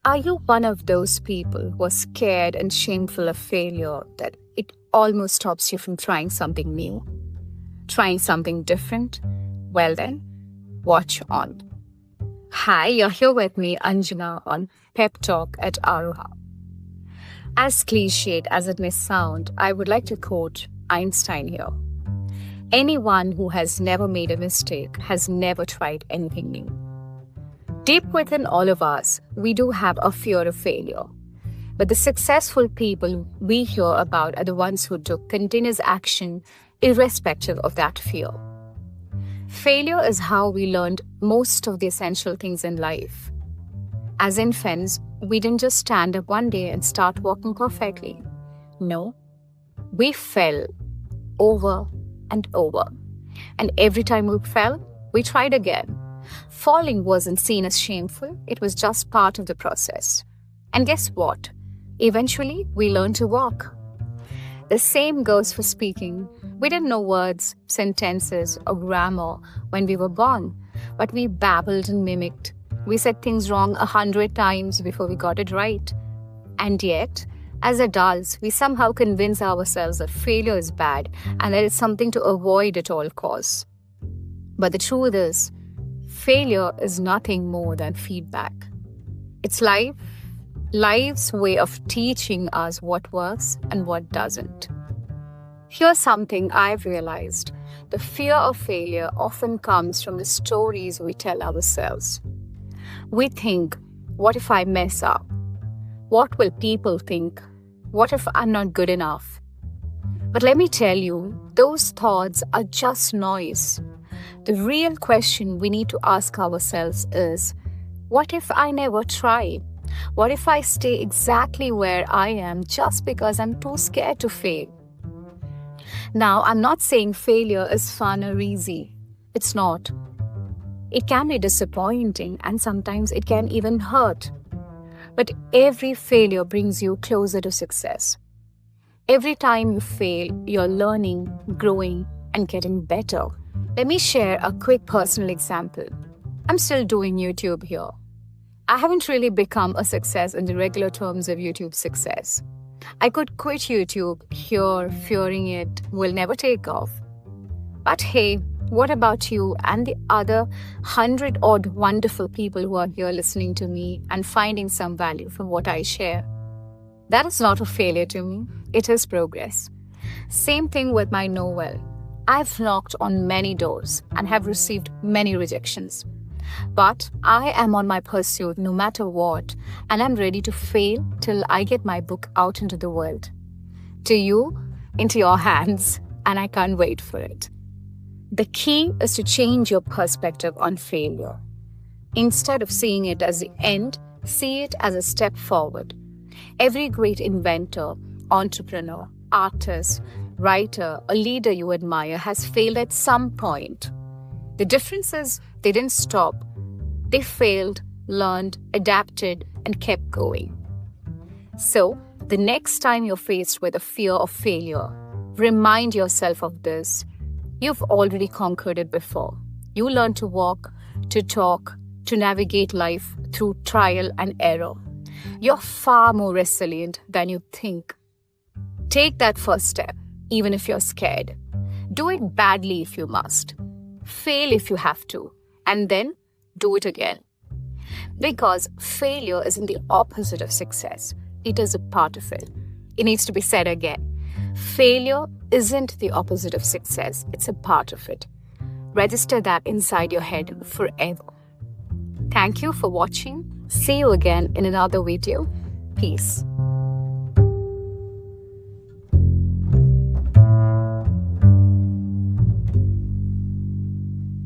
Are you one of those people who are scared and shameful of failure that it almost stops you from trying something new, trying something different? Well, then, watch on. Hi, you're here with me, Anjana, on Pep Talk at Aroha. As cliched as it may sound, I would like to quote Einstein here. Anyone who has never made a mistake has never tried anything new. Deep within all of us, we do have a fear of failure. But the successful people we hear about are the ones who took continuous action irrespective of that fear. Failure is how we learned most of the essential things in life. As infants, we didn't just stand up one day and start walking perfectly. No, we fell over and over. And every time we fell, we tried again. Falling wasn't seen as shameful, it was just part of the process. And guess what? Eventually, we learned to walk. The same goes for speaking. We didn't know words, sentences, or grammar when we were born, but we babbled and mimicked. We said things wrong 100 times before we got it right. And yet, as adults, we somehow convince ourselves that failure is bad and that it's something to avoid at all costs. But the truth is, failure is nothing more than feedback. It's life's way of teaching us what works and what doesn't. Here's something I've realized. The fear of failure often comes from the stories we tell ourselves. We think, what if I mess up? What will people think? What if I'm not good enough? But let me tell you, those thoughts are just noise. The real question we need to ask ourselves is, what if I never try? What if I stay exactly where I am just because I'm too scared to fail? Now, I'm not saying failure is fun or easy. It's not. It can be disappointing and sometimes it can even hurt. But every failure brings you closer to success. Every time you fail, you're learning, growing, and getting better. Let me share a quick personal example. I'm still doing YouTube here. I haven't really become a success in the regular terms of YouTube success. I could quit YouTube here, fearing it will never take off. But hey, what about you and the other 100-odd wonderful people who are here listening to me and finding some value from what I share? That is not a failure to me. It is progress. Same thing with my novel. I've knocked on many doors and have received many rejections. But I am on my pursuit no matter what, and I'm ready to fail till I get my book out into the world. To you, into your hands, and I can't wait for it. The key is to change your perspective on failure. Instead of seeing it as the end, see it as a step forward. Every great inventor, entrepreneur, artist, writer, or leader you admire has failed at some point. The difference is they didn't stop. They failed, learned, adapted, and kept going. So, the next time you're faced with a fear of failure, remind yourself of this. You've already conquered it before. You learned to walk, to talk, to navigate life through trial and error. You're far more resilient than you think. Take that first step, even if you're scared. Do it badly if you must. Fail if you have to. And then do it again. Because failure isn't the opposite of success. It is a part of it. It needs to be said again. Failure isn't the opposite of success. It's a part of it. Register that inside your head forever. Thank you for watching. See you again in another video. Peace.